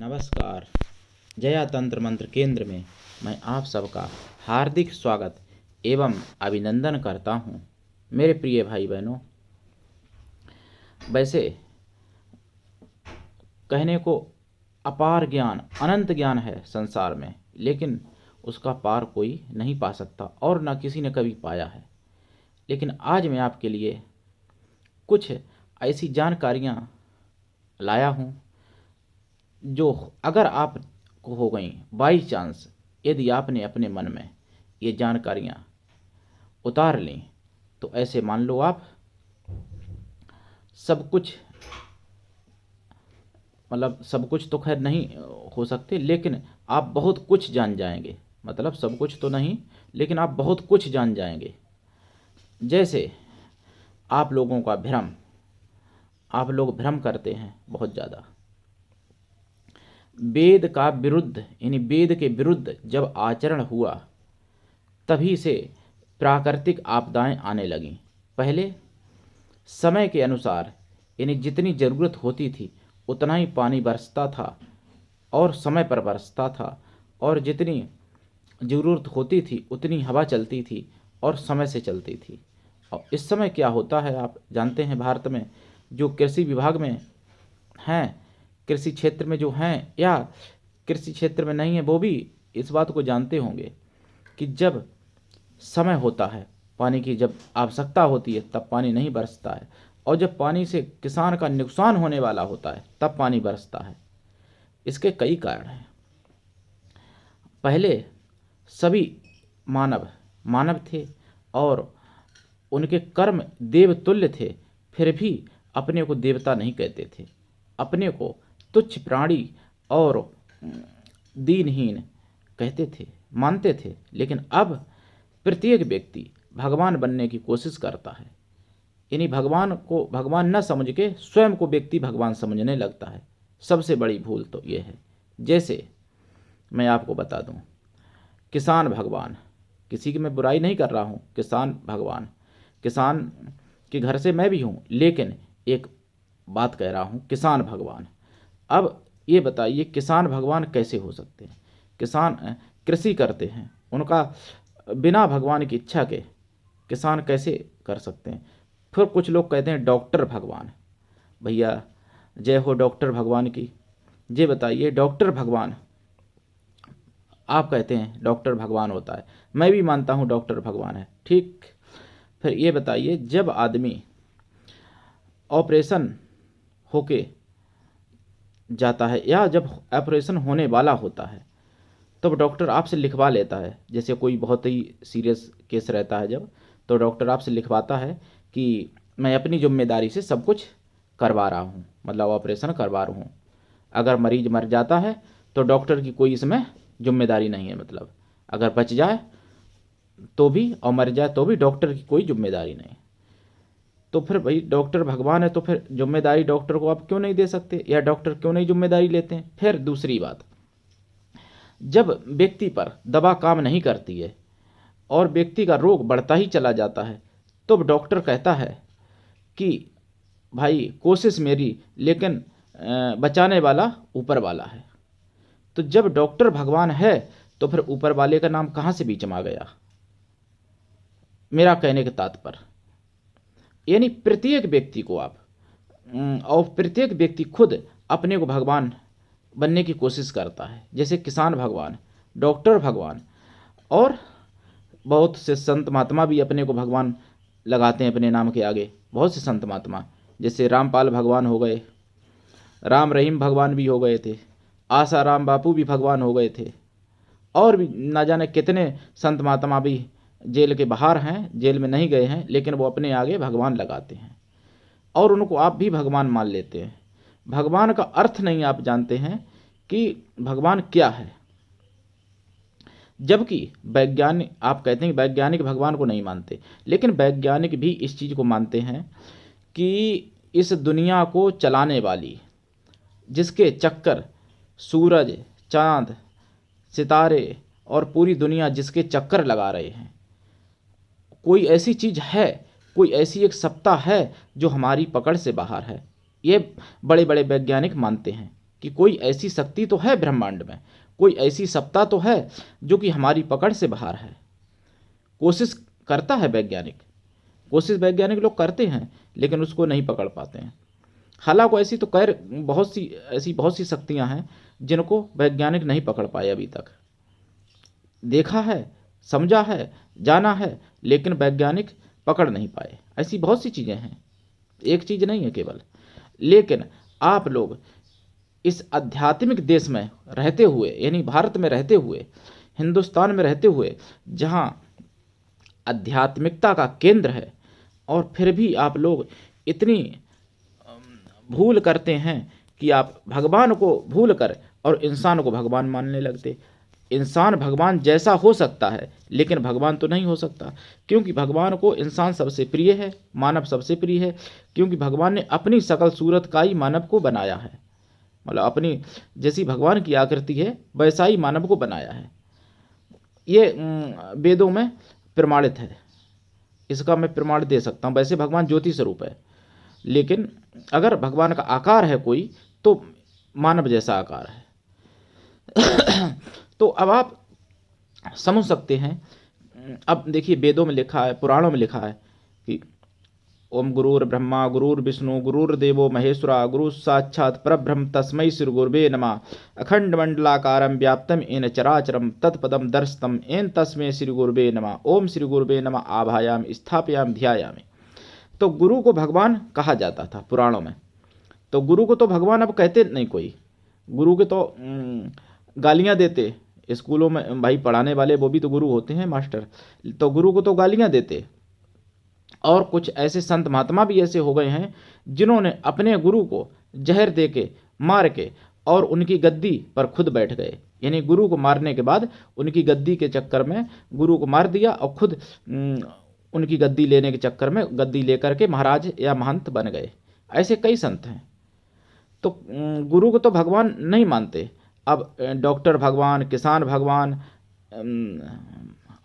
नमस्कार। जया तंत्र मंत्र केंद्र में मैं आप सबका हार्दिक स्वागत एवं अभिनंदन करता हूँ। मेरे प्रिय भाई बहनों, वैसे कहने को अपार ज्ञान, अनंत ज्ञान है संसार में, लेकिन उसका पार कोई नहीं पा सकता और न किसी ने कभी पाया है। लेकिन आज मैं आपके लिए कुछ ऐसी जानकारियाँ लाया हूँ जो अगर आप को हो गई बाई चांस, यदि आपने अपने मन में ये जानकारियाँ उतार लीं तो ऐसे मान लो आप सब कुछ, मतलब सब कुछ तो खैर नहीं हो सकते, लेकिन आप बहुत कुछ जान जाएंगे। मतलब सब कुछ तो नहीं, लेकिन आप बहुत कुछ जान जाएंगे। जैसे आप लोगों का भ्रम, आप लोग भ्रम करते हैं बहुत ज़्यादा। वेद का विरुद्ध, यानी वेद के विरुद्ध जब आचरण हुआ तभी से प्राकृतिक आपदाएं आने लगीं। पहले समय के अनुसार, यानी जितनी ज़रूरत होती थी उतना ही पानी बरसता था और समय पर बरसता था, और जितनी ज़रूरत होती थी उतनी हवा चलती थी और समय से चलती थी। और इस समय क्या होता है आप जानते हैं, भारत में जो कृषि विभाग में हैं, कृषि क्षेत्र में जो हैं या कृषि क्षेत्र में नहीं है, वो भी इस बात को जानते होंगे कि जब समय होता है, पानी की जब आवश्यकता होती है तब पानी नहीं बरसता है, और जब पानी से किसान का नुकसान होने वाला होता है तब पानी बरसता है। इसके कई कारण हैं। पहले सभी मानव थे और उनके कर्म देवतुल्य थे, फिर भी अपने को देवता नहीं कहते थे, अपने को तुच्छ प्राणी और दीनहीन कहते थे, मानते थे। लेकिन अब प्रत्येक व्यक्ति भगवान बनने की कोशिश करता है, यानी भगवान को भगवान न समझ के स्वयं को व्यक्ति भगवान समझने लगता है। सबसे बड़ी भूल तो ये है। जैसे मैं आपको बता दूं, किसान भगवान, किसी की मैं बुराई नहीं कर रहा हूं, किसान भगवान, किसान के घर से मैं भी हूं, लेकिन एक बात कह रहा हूं, किसान भगवान। अब ये बताइए किसान भगवान कैसे हो सकते हैं? किसान कृषि करते हैं, उनका बिना भगवान की इच्छा के किसान कैसे कर सकते हैं? फिर कुछ लोग कहते हैं डॉक्टर भगवान। भैया जय हो डॉक्टर भगवान की। ये बताइए डॉक्टर भगवान, आप कहते हैं डॉक्टर भगवान होता है, मैं भी मानता हूँ डॉक्टर भगवान है, ठीक। फिर ये बताइए जब आदमी ऑपरेशन होके जाता है या जब ऑपरेशन होने वाला होता है तब डॉक्टर आपसे लिखवा लेता है, जैसे कोई बहुत ही सीरियस केस रहता है जब, तो डॉक्टर आपसे लिखवाता है कि मैं अपनी जिम्मेदारी से सब कुछ करवा रहा हूँ, मतलब ऑपरेशन करवा रहा हूँ। अगर मरीज मर जाता है तो डॉक्टर की कोई इसमें जिम्मेदारी नहीं है, मतलब अगर बच जाए तो भी और मर जाए तो भी डॉक्टर की कोई जिम्मेदारी नहीं। तो फिर भाई डॉक्टर भगवान है तो फिर जिम्मेदारी डॉक्टर को आप क्यों नहीं दे सकते, या डॉक्टर क्यों नहीं जिम्मेदारी लेते हैं? फिर दूसरी बात, जब व्यक्ति पर दवा काम नहीं करती है और व्यक्ति का रोग बढ़ता ही चला जाता है तो डॉक्टर कहता है कि भाई कोशिश मेरी, लेकिन बचाने वाला ऊपर वाला है। तो जब डॉक्टर भगवान है तो फिर ऊपर वाले का नाम कहाँ से बीच में आ गया? मेरा कहने का तात्पर्य, यानी प्रत्येक व्यक्ति को आप और प्रत्येक व्यक्ति खुद अपने को भगवान बनने की कोशिश करता है। जैसे किसान भगवान, डॉक्टर भगवान, और बहुत से संत महात्मा भी अपने को भगवान लगाते हैं अपने नाम के आगे। बहुत से संत महात्मा, जैसे रामपाल भगवान हो गए, राम रहीम भगवान भी हो गए थे, आसाराम बापू भी भगवान हो गए थे, और भी ना जाने कितने संत महात्मा भी जेल के बाहर हैं, जेल में नहीं गए हैं, लेकिन वो अपने आगे भगवान लगाते हैं और उनको आप भी भगवान मान लेते हैं। भगवान का अर्थ नहीं आप जानते हैं कि भगवान क्या है। जबकि वैज्ञानिक, आप कहते हैं कि वैज्ञानिक भगवान को नहीं मानते, लेकिन वैज्ञानिक भी इस चीज़ को मानते हैं कि इस दुनिया को चलाने वाली, जिसके चक्कर सूरज, चांद, सितारे और पूरी दुनिया जिसके चक्कर लगा रहे हैं, कोई ऐसी चीज़ है, कोई ऐसी एक सत्ता है जो हमारी पकड़ से बाहर है। ये बड़े बड़े वैज्ञानिक मानते हैं कि कोई ऐसी शक्ति तो है ब्रह्मांड में, कोई ऐसी सत्ता तो है जो कि हमारी पकड़ से बाहर है। कोशिश करता है वैज्ञानिक, कोशिश वैज्ञानिक लोग करते हैं, लेकिन उसको नहीं पकड़ पाते हैं। हालांकि ऐसी तो बहुत सी शक्तियां हैं जिनको वैज्ञानिक नहीं पकड़ पाए अभी तक। देखा है, समझा है, जाना है, लेकिन वैज्ञानिक पकड़ नहीं पाए। ऐसी बहुत सी चीज़ें हैं, एक चीज़ नहीं है केवल। लेकिन आप लोग इस आध्यात्मिक देश में रहते हुए, यानी भारत में रहते हुए, हिंदुस्तान में रहते हुए, जहाँ आध्यात्मिकता का केंद्र है, और फिर भी आप लोग इतनी भूल करते हैं कि आप भगवान को भूल कर और इंसान को भगवान मानने लगते। इंसान भगवान जैसा हो सकता है, लेकिन भगवान तो नहीं हो सकता, क्योंकि भगवान को इंसान सबसे प्रिय है, मानव सबसे प्रिय है, क्योंकि भगवान ने अपनी सकल सूरत का ही मानव को बनाया है। मतलब अपनी जैसी भगवान की आकृति है वैसा ही मानव को बनाया है। ये वेदों में प्रमाणित है, इसका मैं प्रमाण दे सकता हूँ। वैसे भगवान ज्योति स्वरूप है, लेकिन अगर भगवान का आकार है कोई, तो मानव जैसा आकार है। तो अब आप समझ सकते हैं। अब देखिए, वेदों में लिखा है, पुराणों में लिखा है कि ओम गुरुर ब्रह्मा गुरुर विष्णु गुरुर्देवो महेश्वरा गुरु साक्षात् परब्रह्म तस्मै श्री गुरुवे नमः अखंड मंडलाकारं व्याप्तम येन चराचरम तत्पदम दर्शितम येन तस्मै श्री गुरुवे नमः ओम श्री गुरुवे नमः आभायाम स्थापयाम ध्यायामि। तो गुरु को भगवान कहा जाता था पुराणों में। तो गुरु को तो भगवान अब कहते नहीं कोई, गुरु के तो गालियाँ देते स्कूलों में। भाई पढ़ाने वाले वो भी तो गुरु होते हैं, मास्टर, तो गुरु को तो गालियाँ देते। और कुछ ऐसे संत महात्मा भी ऐसे हो गए हैं जिन्होंने अपने गुरु को जहर दे के मार के और उनकी गद्दी पर खुद बैठ गए। यानी गुरु को मारने के बाद उनकी गद्दी के चक्कर में गुरु को मार दिया और खुद उनकी गद्दी लेने के चक्कर में गद्दी लेकर के महाराज या महंत बन गए। ऐसे कई संत हैं। तो गुरु को तो भगवान नहीं मानते। अब डॉक्टर भगवान, किसान भगवान,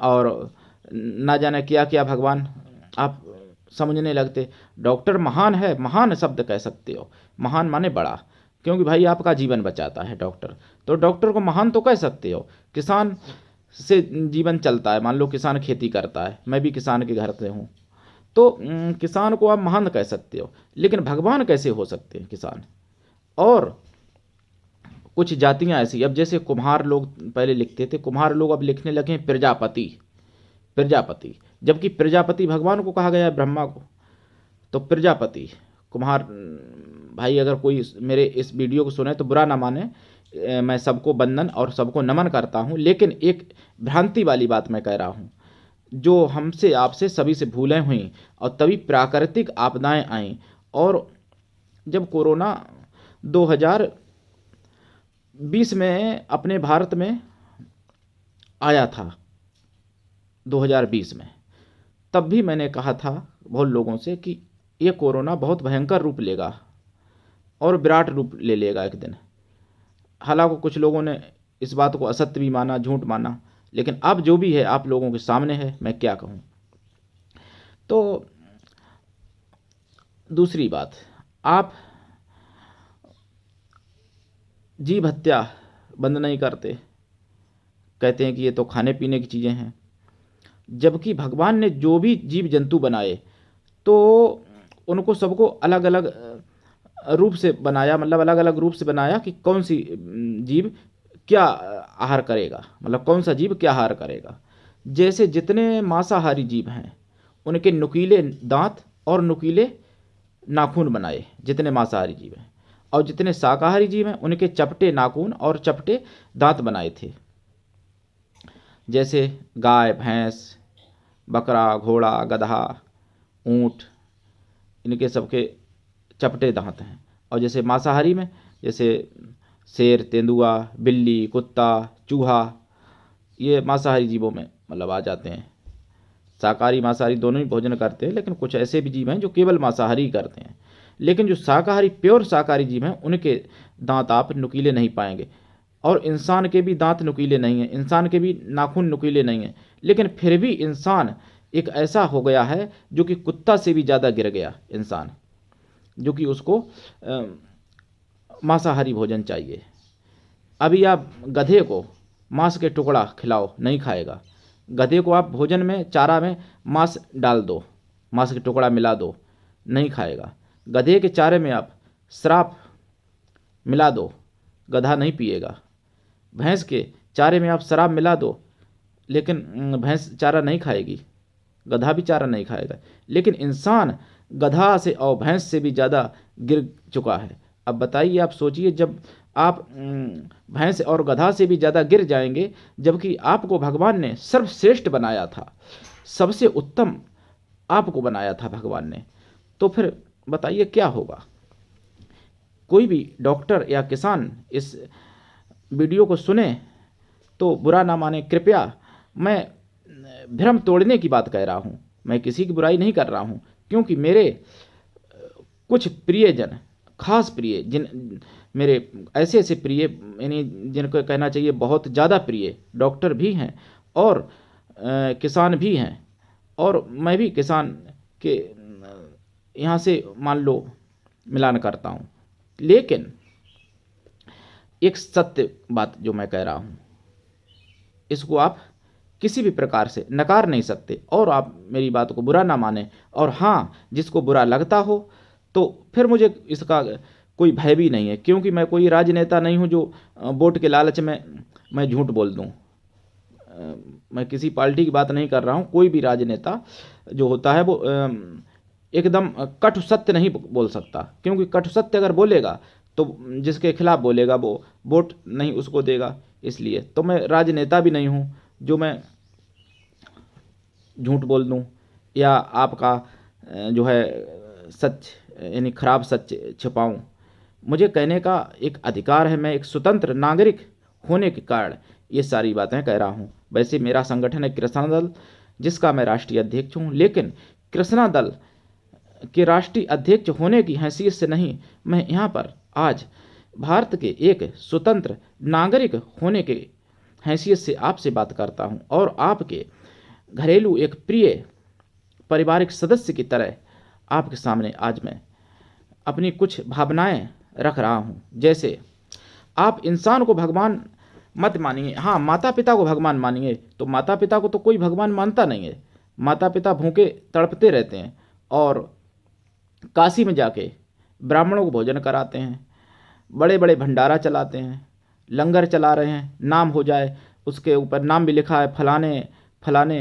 और ना जाने क्या क्या भगवान आप समझने लगते। डॉक्टर महान है, महान शब्द कह सकते हो, महान माने बड़ा, क्योंकि भाई आपका जीवन बचाता है डॉक्टर, तो डॉक्टर को महान तो कह सकते हो। किसान से जीवन चलता है, मान लो किसान खेती करता है, मैं भी किसान के घर से हूँ, तो किसान को आप महान कह सकते हो, लेकिन भगवान कैसे हो सकते हैं किसान। और कुछ जातियाँ ऐसी, अब जैसे कुम्हार लोग पहले लिखते थे, कुम्हार लोग अब लिखने लगे प्रजापति, प्रजापति, जबकि प्रजापति भगवान को कहा गया है, ब्रह्मा को। तो प्रजापति कुम्हार भाई, अगर कोई मेरे इस वीडियो को सुने तो बुरा ना माने, मैं सबको वंदन और सबको नमन करता हूँ, लेकिन एक भ्रांति वाली बात मैं कह रहा हूँ, जो हमसे आपसे सभी से भूलें हुई और तभी प्राकृतिक आपदाएं आईं। और जब कोरोना 2020 में अपने भारत में आया था, 2020 में, तब भी मैंने कहा था बहुत लोगों से कि ये कोरोना बहुत भयंकर रूप लेगा और विराट रूप ले लेगा एक दिन। हालांकि कुछ लोगों ने इस बात को असत्य भी माना, झूठ माना, लेकिन अब जो भी है आप लोगों के सामने है, मैं क्या कहूँ। तो दूसरी बात, आप जीव हत्या बंद नहीं करते, कहते हैं कि ये तो खाने पीने की चीज़ें हैं, जबकि भगवान ने जो भी जीव जंतु बनाए तो उनको सबको अलग अलग रूप से बनाया, मतलब अलग अलग रूप से बनाया कि कौन सी जीव क्या आहार करेगा, मतलब कौन सा जीव क्या आहार करेगा। जैसे जितने मांसाहारी जीव हैं उनके नुकीले दांत और नुकीले नाखून बनाए, जितने मांसाहारी जीव हैं, और जितने शाकाहारी जीव हैं उनके चपटे नाखून और चपटे दांत बनाए थे। जैसे गाय, भैंस, बकरा, घोड़ा, गधा, ऊंट, इनके सबके चपटे दांत हैं। और जैसे मांसाहारी में जैसे शेर, तेंदुआ, बिल्ली, कुत्ता, चूहा, ये मांसाहारी जीवों में मतलब आ जाते हैं। शाकाहारी मांसाहारी दोनों ही भोजन करते हैं, लेकिन कुछ ऐसे भी जीव हैं जो केवल मांसाहारी करते हैं। लेकिन जो शाकाहारी, प्योर शाकाहारी जीव हैं, उनके दांत आप नुकीले नहीं पाएंगे। और इंसान के भी दांत नुकीले नहीं हैं, इंसान के भी नाखून नुकीले नहीं हैं, लेकिन फिर भी इंसान एक ऐसा हो गया है जो कि कुत्ता से भी ज़्यादा गिर गया इंसान, जो कि उसको मांसाहारी भोजन चाहिए। अभी आप गधे को मांस के टुकड़ा खिलाओ, नहीं खाएगा। गधे को आप भोजन में, चारा में मांस डाल दो, मांस के टुकड़ा मिला दो, नहीं खाएगा। गधे के चारे में आप शराब मिला दो, गधा नहीं पिएगा। भैंस के चारे में आप शराब मिला दो, लेकिन भैंस चारा नहीं खाएगी, गधा भी चारा नहीं खाएगा। लेकिन इंसान गधा से और भैंस से भी ज़्यादा गिर चुका है। अब बताइए, आप सोचिए, जब आप भैंस और गधा से भी ज़्यादा गिर जाएंगे, जबकि आपको भगवान ने सर्वश्रेष्ठ बनाया था, सबसे उत्तम आपको बनाया था भगवान ने, तो फिर बताइए क्या होगा। कोई भी डॉक्टर या किसान इस वीडियो को सुने तो बुरा ना माने कृपया। मैं भ्रम तोड़ने की बात कह रहा हूँ, मैं किसी की बुराई नहीं कर रहा हूँ, क्योंकि मेरे कुछ प्रियजन, खास प्रिय, जिन मेरे ऐसे ऐसे प्रिय, यानी जिनको कहना चाहिए बहुत ज़्यादा प्रिय डॉक्टर भी हैं और किसान भी हैं, और मैं भी किसान के यहाँ से मान लो मिलान करता हूँ। लेकिन एक सत्य बात जो मैं कह रहा हूँ, इसको आप किसी भी प्रकार से नकार नहीं सकते, और आप मेरी बात को बुरा ना माने। और हाँ, जिसको बुरा लगता हो तो फिर मुझे इसका कोई भय भी नहीं है, क्योंकि मैं कोई राजनेता नहीं हूँ जो वोट के लालच में मैं झूठ बोल दूँ। मैं किसी पार्टी की बात नहीं कर रहा हूँ। कोई भी राजनेता जो होता है वो एकदम कटु सत्य नहीं बोल सकता, क्योंकि कटु सत्य अगर बोलेगा तो जिसके खिलाफ बोलेगा वो वोट नहीं उसको देगा। इसलिए तो मैं राजनेता भी नहीं हूँ जो मैं झूठ बोल दूँ या आपका जो है सच, यानी खराब सच छिपाऊँ। मुझे कहने का एक अधिकार है, मैं एक स्वतंत्र नागरिक होने के कारण ये सारी बातें कह रहा हूँ। वैसे मेरा संगठन है कृष्णा दल, जिसका मैं राष्ट्रीय अध्यक्ष हूँ, लेकिन कृष्णा दल के राष्ट्रीय अध्यक्ष होने की हैसियत से नहीं, मैं यहाँ पर आज भारत के एक स्वतंत्र नागरिक होने के हैसियत से आपसे बात करता हूँ, और आपके घरेलू एक प्रिय पारिवारिक सदस्य की तरह आपके सामने आज मैं अपनी कुछ भावनाएं रख रहा हूँ। जैसे आप इंसान को भगवान मत मानिए, हाँ माता पिता को भगवान मानिए, तो माता पिता को तो कोई भगवान मानता नहीं है। माता पिता भूखे तड़पते रहते हैं और काशी में जाके ब्राह्मणों को भोजन कराते हैं, बड़े बड़े भंडारा चलाते हैं, लंगर चला रहे हैं, नाम हो जाए, उसके ऊपर नाम भी लिखा है, फलाने फलाने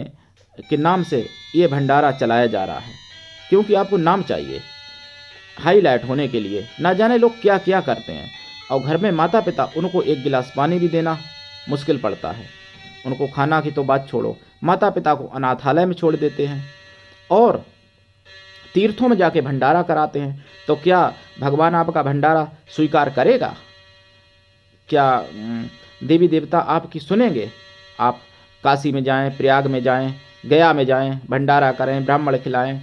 के नाम से ये भंडारा चलाया जा रहा है, क्योंकि आपको नाम चाहिए हाईलाइट होने के लिए। ना जाने लोग क्या क्या करते हैं, और घर में माता पिता, उनको एक गिलास पानी भी देना मुश्किल पड़ता है। उनको खाना की तो बात छोड़ो, माता पिता को अनाथालय में छोड़ देते हैं और तीर्थों में जाके भंडारा कराते हैं। तो क्या भगवान आपका भंडारा स्वीकार करेगा? क्या देवी देवता आपकी सुनेंगे? आप काशी में जाएं, प्रयाग में जाएं, गया में जाएं, भंडारा करें, ब्राह्मण खिलाएं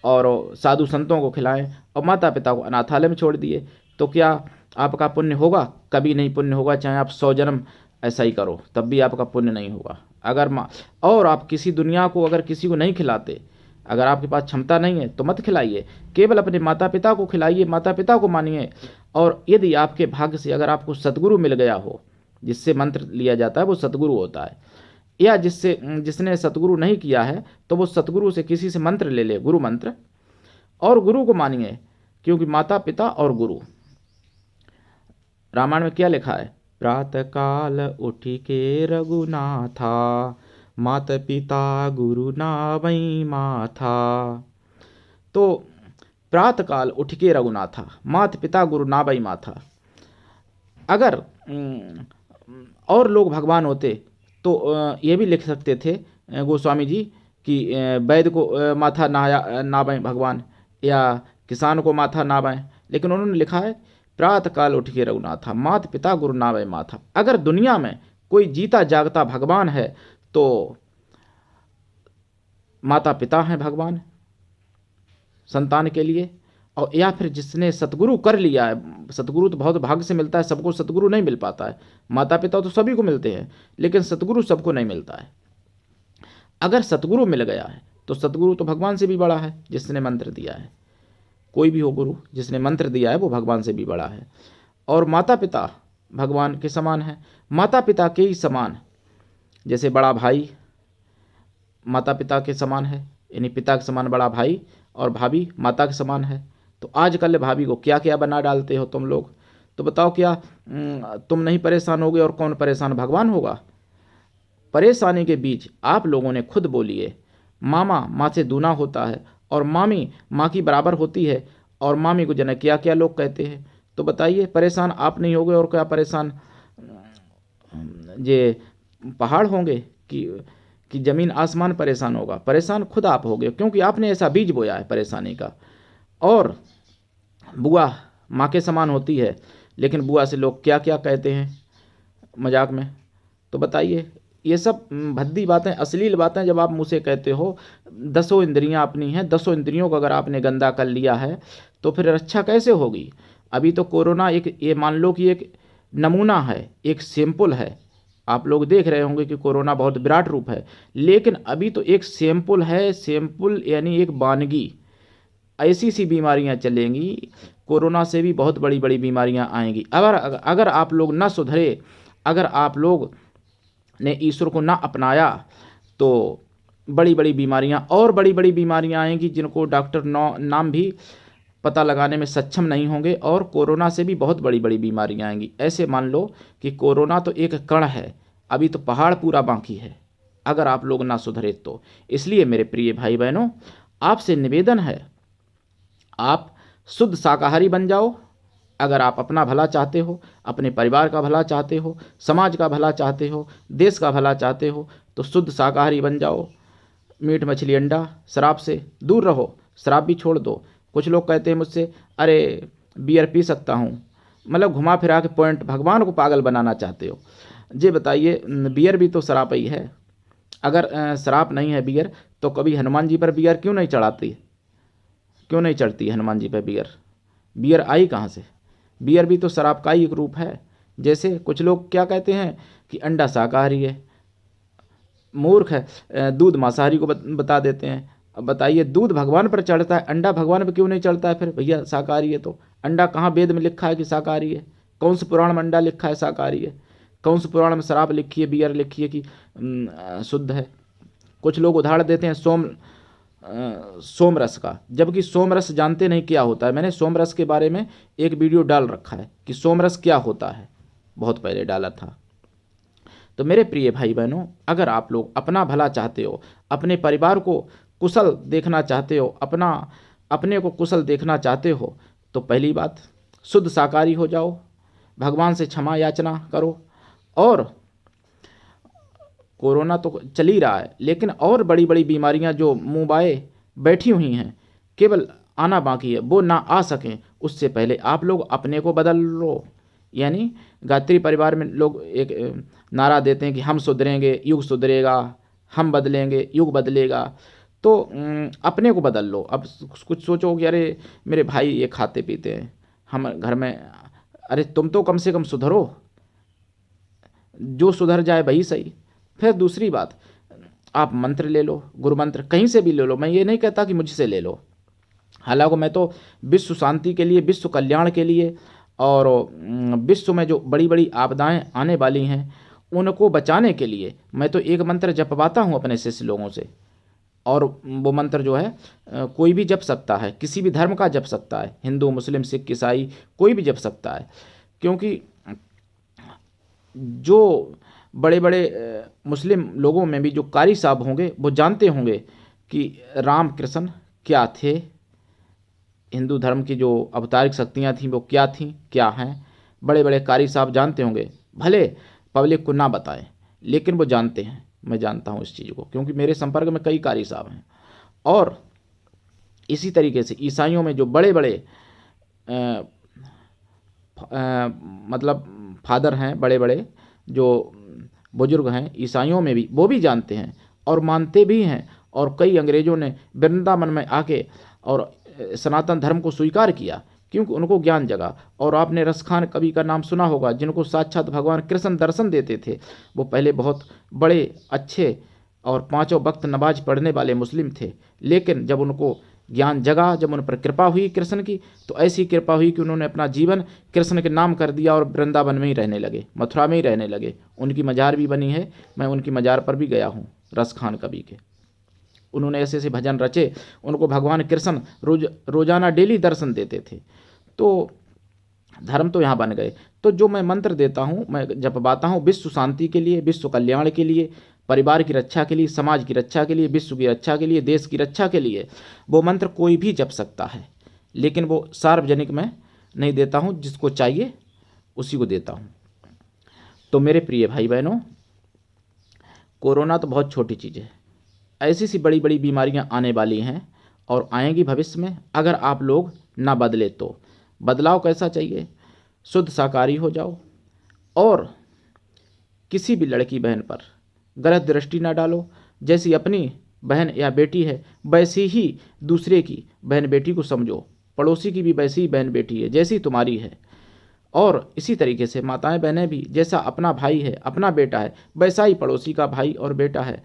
और साधु संतों को खिलाएं, और माता पिता को अनाथालय में छोड़ दिए, तो क्या आपका पुण्य होगा? कभी नहीं पुण्य होगा। चाहे आप 100 जन्म ऐसा ही करो, तब भी आपका पुण्य नहीं होगा। अगर और आप किसी दुनिया को अगर किसी को नहीं खिलाते, अगर आपके पास क्षमता नहीं है तो मत खिलाइए, केवल अपने माता पिता को खिलाइए, माता पिता को मानिए। और यदि आपके भाग्य से अगर आपको सद्गुरु मिल गया हो, जिससे मंत्र लिया जाता है वो सद्गुरु होता है, या जिसने सतगुरु नहीं किया है तो वो सतगुरु से किसी से मंत्र ले ले, गुरु मंत्र, और गुरु को मानिए, क्योंकि माता पिता और गुरु। रामायण में क्या लिखा है? प्रातः काल उठी के रघुनाथा, माता पिता गुरु नावई माथा। तो प्रातः काल उठ के रघुनाथा, माता पिता गुरु नावई माथा। अगर और लोग भगवान होते तो ये भी लिख सकते थे गोस्वामी जी कि वैद्य को माथा नावें भगवान, या किसान को माथा नावें, लेकिन उन्होंने लिखा है प्रातः काल उठ के रघुनाथा, माता पिता गुरु नावें माथा। अगर दुनिया में कोई जीता जागता भगवान है तो माता पिता हैं भगवान संतान के लिए, और या फिर जिसने सतगुरु कर लिया है। सतगुरु तो बहुत भाग्य से मिलता है, सबको सतगुरु नहीं मिल पाता है। माता पिता तो सभी को मिलते हैं, लेकिन सतगुरु सबको नहीं मिलता है। अगर सतगुरु मिल गया है तो सतगुरु तो भगवान से भी बड़ा है, जिसने मंत्र दिया है। कोई भी हो गुरु, जिसने मंत्र दिया है वो भगवान से भी बड़ा है। और माता पिता भगवान के समान है, माता पिता के ही समान। जैसे बड़ा भाई माता पिता के समान है, यानी पिता के समान बड़ा भाई, और भाभी माता के समान है। तो आजकल भाभी को क्या क्या बना डालते हो तुम लोग। तो बताओ क्या तुम नहीं परेशान होगे और कौन परेशान, भगवान होगा। परेशानी के बीच आप लोगों ने खुद बोली है मामा माँ से दूना होता है और मामी माँ की बराबर होती है, और मामी को जने क्या क्या लोग कहते हैं। तो बताइए परेशान आप नहीं होगे और क्या परेशान ये पहाड़ होंगे कि ज़मीन आसमान परेशान होगा। परेशान खुद आप होगे, क्योंकि आपने ऐसा बीज बोया है परेशानी का। और बुआ माँ के समान होती है, लेकिन बुआ से लोग क्या क्या कहते हैं मजाक में। तो बताइए ये सब भद्दी बातें, अश्लील बातें जब आप मुँह से कहते हो। 10 इंद्रियां अपनी हैं, 10 इंद्रियों को अगर आपने गंदा कर लिया है तो फिर रक्षा कैसे होगी। अभी तो कोरोना एक, ये मान लो कि एक नमूना है, एक सैंपल है। आप लोग देख रहे होंगे कि कोरोना बहुत विराट रूप है, लेकिन अभी तो एक सैंपल है। सैंपल यानी एक वानगी। ऐसी सी बीमारियां चलेंगी, कोरोना से भी बहुत बड़ी बड़ी बीमारियां आएंगी। अगर आप लोग ना सुधरे, अगर आप लोग ने ईश्वर को ना अपनाया, तो बड़ी बड़ी बीमारियां और बड़ी बड़ी बीमारियां आएंगी जिनको डॉक्टर नाम भी पता लगाने में सक्षम नहीं होंगे। और कोरोना से भी बहुत बड़ी बड़ी बीमारियां आएंगी। ऐसे मान लो कि कोरोना तो एक कण है, अभी तो पहाड़ पूरा बाकी है, अगर आप लोग ना सुधरे तो। इसलिए मेरे प्रिय भाई बहनों, आपसे निवेदन है, आप शुद्ध शाकाहारी बन जाओ। अगर आप अपना भला चाहते हो, अपने परिवार का भला चाहते हो, समाज का भला चाहते हो, देश का भला चाहते हो, तो शुद्ध शाकाहारी बन जाओ। मीट मछली अंडा शराब से दूर रहो, शराब भी छोड़ दो। कुछ लोग कहते हैं मुझसे, अरे बियर पी सकता हूँ, मतलब घुमा फिरा के पॉइंट भगवान को पागल बनाना चाहते हो। ये बताइए बियर भी तो शराब ही है। अगर शराब नहीं है बियर, तो कभी हनुमान जी पर बियर क्यों नहीं चढ़ाती, क्यों नहीं चढ़ती हनुमान जी पर बियर। बियर आई कहाँ से। बियर भी तो शराब का ही एक रूप है। जैसे कुछ लोग क्या कहते हैं कि अंडा शाकाहारी है, मूर्ख है, दूध मांसाहारी को बता देते हैं। अब बताइए दूध भगवान पर चढ़ता है, अंडा भगवान पर क्यों नहीं चढ़ता है फिर भैया शाकाहारी है तो। अंडा कहाँ वेद में लिखा है कि शाकाहारी है, कौन से पुराण में अंडा लिखा है शाकाहारी है, कौन से पुराण में शराब लिखी है, बियर लिखी है कि शुद्ध है। कुछ लोग उदाहरण देते हैं सोमरस का, जबकि सोमरस जानते नहीं क्या होता है। मैंने सोमरस के बारे में एक वीडियो डाल रखा है कि सोमरस क्या होता है, बहुत पहले डाला था। तो मेरे प्रिय भाई बहनों, अगर आप लोग अपना भला चाहते हो, अपने परिवार को कुशल देखना चाहते हो, अपने को कुशल देखना चाहते हो, तो पहली बात शुद्ध शाकाहारी हो जाओ, भगवान से क्षमा याचना करो। और कोरोना तो चल ही रहा है, लेकिन और बड़ी बड़ी बीमारियां जो मुँह बाए बैठी हुई हैं, केवल आना बाकी है, वो ना आ सकें उससे पहले आप लोग अपने को बदल लो। यानी गायत्री परिवार में लोग एक नारा देते हैं कि हम सुधरेंगे, युग सुधरेगा, हम बदलेंगे, युग बदलेगा। तो अपने को बदल लो। अब कुछ सोचो कि अरे मेरे भाई ये खाते पीते हैं, हम घर में, अरे तुम तो कम से कम सुधरो, जो सुधर जाए वही सही। फिर दूसरी बात, आप मंत्र ले लो, गुरु मंत्र कहीं से भी ले लो, मैं ये नहीं कहता कि मुझसे ले लो। हालांकि मैं तो विश्व शांति के लिए, विश्व कल्याण के लिए, और विश्व में जो बड़ी बड़ी आपदाएं आने वाली हैं उनको बचाने के लिए मैं तो एक मंत्र जपवाता हूँ अपने शिष्य लोगों से। और वो मंत्र जो है कोई भी जप सकता है, किसी भी धर्म का जप सकता है, हिंदू मुस्लिम सिख ईसाई कोई भी जप सकता है। क्योंकि जो बड़े बड़े मुस्लिम लोगों में भी जो कारी साहब होंगे वो जानते होंगे कि राम कृष्ण क्या थे, हिंदू धर्म की जो अवतारिक शक्तियाँ थीं वो क्या थीं, क्या हैं। बड़े बड़े कारी साहब जानते होंगे, भले पब्लिक को ना बताएं, लेकिन वो जानते हैं। मैं जानता हूँ इस चीज़ को, क्योंकि मेरे संपर्क में कई कारी साहब हैं। और इसी तरीके से ईसाइयों में जो बड़े बड़े मतलब फादर हैं, बड़े बड़े जो बुजुर्ग हैं ईसाइयों में भी, वो भी जानते हैं और मानते भी हैं। और कई अंग्रेज़ों ने वृंदावन में आके और सनातन धर्म को स्वीकार किया, क्योंकि उनको ज्ञान जगा। और आपने रसखान कवि का नाम सुना होगा, जिनको साक्षात भगवान कृष्ण दर्शन देते थे। वो पहले बहुत बड़े अच्छे और 5 वक्त नमाज पढ़ने वाले मुस्लिम थे, लेकिन जब उनको ज्ञान जगा, जब उन पर कृपा हुई कृष्ण की, तो ऐसी कृपा हुई कि उन्होंने अपना जीवन कृष्ण के नाम कर दिया और वृंदावन में ही रहने लगे, मथुरा में ही रहने लगे। उनकी मजार भी बनी है, मैं उनकी मजार पर भी गया हूँ, रसखान कवि के। उन्होंने ऐसे ऐसे भजन रचे, उनको भगवान कृष्ण रोजाना डेली दर्शन देते थे। तो धर्म तो यहाँ बन गए। तो जो मैं मंत्र देता हूँ, मैं जपवाता हूँ विश्व शांति के लिए, विश्व कल्याण के लिए, परिवार की रक्षा के लिए, समाज की रक्षा के लिए, विश्व की रक्षा के लिए, देश की रक्षा के लिए, वो मंत्र कोई भी जप सकता है, लेकिन वो सार्वजनिक में नहीं देता हूँ, जिसको चाहिए उसी को देता हूँ। तो मेरे प्रिय भाई बहनों, कोरोना तो बहुत छोटी चीज़ है, ऐसी सी बड़ी बड़ी बीमारियां आने वाली हैं और आएंगी भविष्य में, अगर आप लोग ना बदले तो। बदलाव कैसा चाहिए? शुद्ध शाकाहारी हो जाओ और किसी भी लड़की बहन पर गलत दृष्टि ना डालो। जैसी अपनी बहन या बेटी है वैसी ही दूसरे की बहन बेटी को समझो, पड़ोसी की भी वैसी ही बहन बेटी है जैसी तुम्हारी है। और इसी तरीके से माताएं बहनें भी, जैसा अपना भाई है, अपना बेटा है, वैसा ही पड़ोसी का भाई और बेटा है।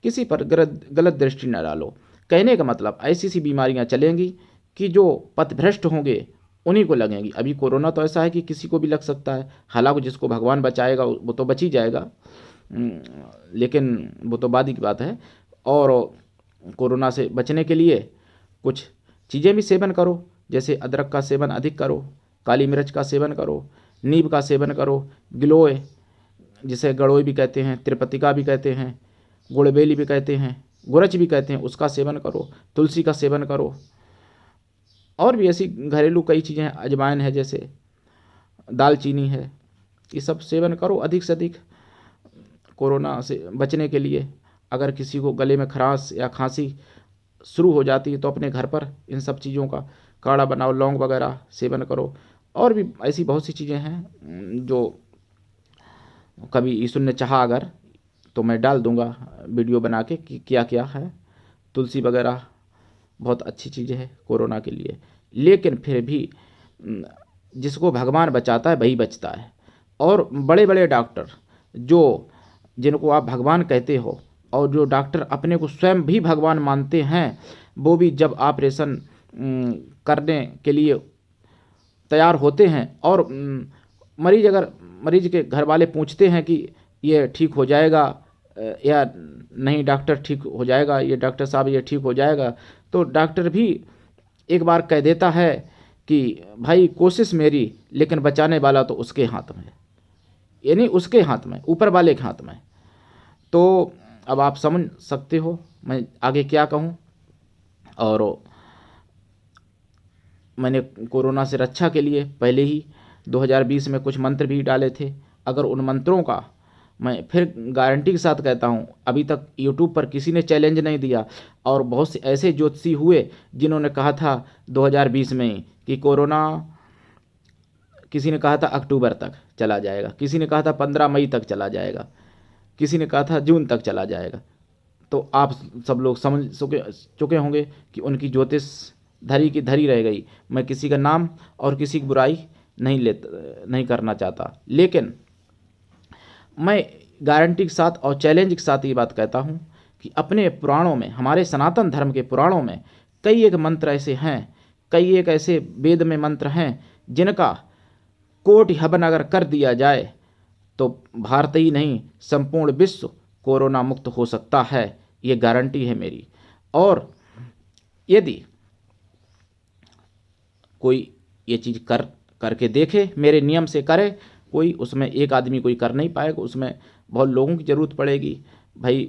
किसी पर गलत दृष्टि न डालो। कहने का मतलब, ऐसी सी बीमारियां चलेंगी कि जो पथभ्रष्ट होंगे उन्हीं को लगेंगी। अभी कोरोना तो ऐसा है कि किसी को भी लग सकता है, हालांकि जिसको भगवान बचाएगा वो तो बच ही जाएगा, लेकिन वो तो बाद की बात है। और कोरोना से बचने के लिए कुछ चीज़ें भी सेवन करो, जैसे अदरक का सेवन अधिक करो, काली मिर्च का सेवन करो, नीम का सेवन करो, गिलोय जिसे गड़ोय भी कहते हैं, त्रिपतिका भी कहते हैं, गुड़बेली भी कहते हैं, गुरच भी कहते हैं, उसका सेवन करो, तुलसी का सेवन करो, और भी ऐसी घरेलू कई चीज़ें हैं, अजवाइन है जैसे, दालचीनी है, ये सब सेवन करो अधिक से अधिक कोरोना से बचने के लिए। अगर किसी को गले में खराश या खांसी शुरू हो जाती है तो अपने घर पर इन सब चीज़ों का काढ़ा बनाओ, लौंग वगैरह सेवन करो। और भी ऐसी बहुत सी चीज़ें हैं जो कभी ईश्वर ने चाहा अगर तो मैं डाल दूंगा वीडियो बना के कि क्या क्या है। तुलसी वगैरह बहुत अच्छी चीज़ है कोरोना के लिए, लेकिन फिर भी जिसको भगवान बचाता है वही बचता है। और बड़े बड़े डॉक्टर जिनको आप भगवान कहते हो, और जो डॉक्टर अपने को स्वयं भी भगवान मानते हैं, वो भी जब ऑपरेशन करने के लिए तैयार होते हैं और मरीज के घर वाले पूछते हैं कि ये ठीक हो जाएगा या नहीं, डॉक्टर ठीक हो जाएगा, ये डॉक्टर साहब ये ठीक हो जाएगा, तो डॉक्टर भी एक बार कह देता है कि भाई कोशिश मेरी, लेकिन बचाने वाला तो उसके हाथ में, यानी उसके हाथ में, ऊपर वाले के हाथ में। तो अब आप समझ सकते हो मैं आगे क्या कहूँ। और मैंने कोरोना से रक्षा के लिए पहले ही 2020 में कुछ मंत्र भी डाले थे। अगर उन मंत्रों का मैं फिर गारंटी के साथ कहता हूँ, अभी तक यूट्यूब पर किसी ने चैलेंज नहीं दिया, और बहुत से ऐसे ज्योतिषी हुए जिन्होंने कहा था 2020 में कि कोरोना, किसी ने कहा था अक्टूबर तक चला जाएगा, किसी ने कहा था 15 मई तक चला जाएगा, किसी ने कहा था जून तक चला जाएगा। तो आप सब लोग समझ चुके होंगे कि उनकी ज्योतिष धरी की धरी रह गई। मैं किसी का नाम और किसी की बुराई नहीं करना चाहता, लेकिन मैं गारंटी के साथ और चैलेंज के साथ ये बात कहता हूँ कि अपने पुराणों में, हमारे सनातन धर्म के पुराणों में कई एक मंत्र ऐसे हैं, कई एक ऐसे वेद में मंत्र हैं जिनका कोटि हवन अगर कर दिया जाए तो भारत ही नहीं संपूर्ण विश्व कोरोना मुक्त हो सकता है। ये गारंटी है मेरी। और यदि कोई ये चीज़ करके देखे, मेरे नियम से करे कोई, उसमें एक आदमी कोई कर नहीं पाएगा, उसमें बहुत लोगों की ज़रूरत पड़ेगी भाई,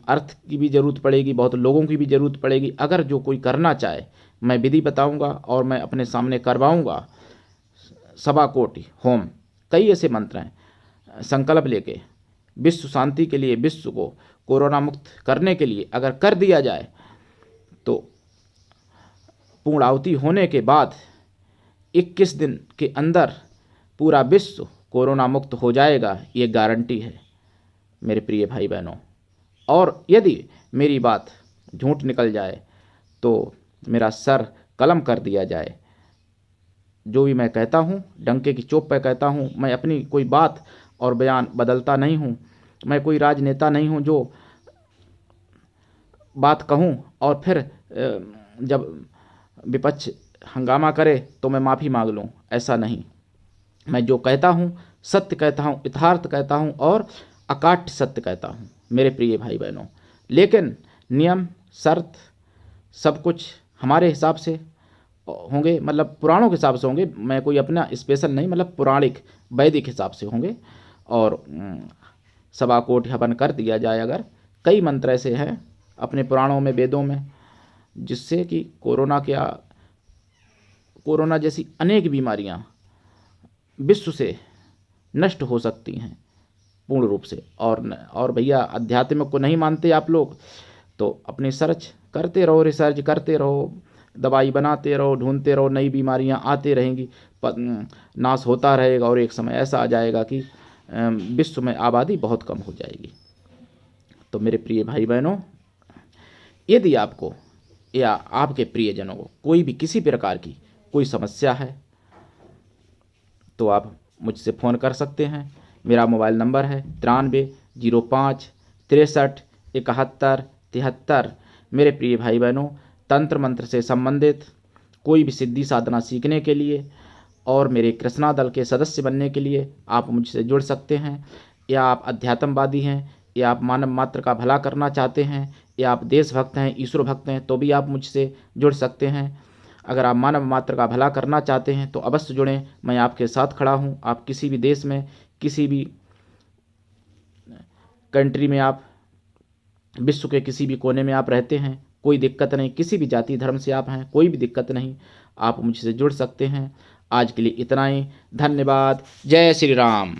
अर्थ की भी ज़रूरत पड़ेगी, बहुत लोगों की भी ज़रूरत पड़ेगी। अगर जो कोई करना चाहे, मैं विधि बताऊंगा और मैं अपने सामने करवाऊंगा 1.25 कोटि होम, कई ऐसे मंत्र हैं। संकल्प लेके विश्व शांति के लिए, विश्व को कोरोना मुक्त करने के लिए अगर कर दिया जाए तो पूर्णाहुति होने के बाद 21 दिन के अंदर पूरा विश्व कोरोना मुक्त हो जाएगा। ये गारंटी है मेरे प्रिय भाई बहनों। और यदि मेरी बात झूठ निकल जाए तो मेरा सर कलम कर दिया जाए। जो भी मैं कहता हूँ डंके की चोट पर कहता हूँ। मैं अपनी कोई बात और बयान बदलता नहीं हूँ। मैं कोई राजनेता नहीं हूँ जो बात कहूँ और फिर जब विपक्ष हंगामा करे तो मैं माफ़ी मांग लूँ, ऐसा नहीं। मैं जो कहता हूँ सत्य कहता हूँ, यथार्थ कहता हूँ और अकाट्य सत्य कहता हूँ मेरे प्रिय भाई बहनों। लेकिन नियम शर्त सब कुछ हमारे हिसाब से होंगे, मतलब पुराणों के हिसाब से होंगे। मैं कोई अपना स्पेशल नहीं, मतलब पौराणिक वैदिक हिसाब से होंगे। और सवा कोट हवन कर दिया जाए। अगर कई मंत्र ऐसे हैं अपने पुराणों में, वेदों में, जिससे कि कोरोना जैसी अनेक बीमारियां विश्व से नष्ट हो सकती हैं पूर्ण रूप से। और भैया अध्यात्म को नहीं मानते आप लोग तो अपनी सर्च करते रहो, रिसर्च करते रहो, दवाई बनाते रहो, ढूंढते रहो, नई बीमारियां आती रहेंगी, नाश होता रहेगा और एक समय ऐसा आ जाएगा कि विश्व में आबादी बहुत कम हो जाएगी। तो मेरे प्रिय भाई बहनों, यदि आपको या आपके प्रियजनों को कोई भी किसी प्रकार की कोई समस्या है तो आप मुझसे फ़ोन कर सकते हैं। मेरा मोबाइल नंबर है 9305637173। मेरे प्रिय भाई बहनों, तंत्र मंत्र से संबंधित कोई भी सिद्धि साधना सीखने के लिए और मेरे कृष्णा दल के सदस्य बनने के लिए आप मुझसे जुड़ सकते हैं। या आप अध्यात्मवादी हैं, या आप मानव मात्र का भला करना चाहते हैं, या आप देशभक्त हैं, ईश्वर भक्त हैं, तो भी आप मुझसे जुड़ सकते हैं। अगर आप मानव मात्र का भला करना चाहते हैं तो अवश्य जुड़ें, मैं आपके साथ खड़ा हूं। आप किसी भी देश में, किसी भी कंट्री में, आप विश्व के किसी भी कोने में आप रहते हैं, कोई दिक्कत नहीं। किसी भी जाति धर्म से आप हैं, कोई भी दिक्कत नहीं, आप मुझसे जुड़ सकते हैं। आज के लिए इतना ही। धन्यवाद। जय श्री राम।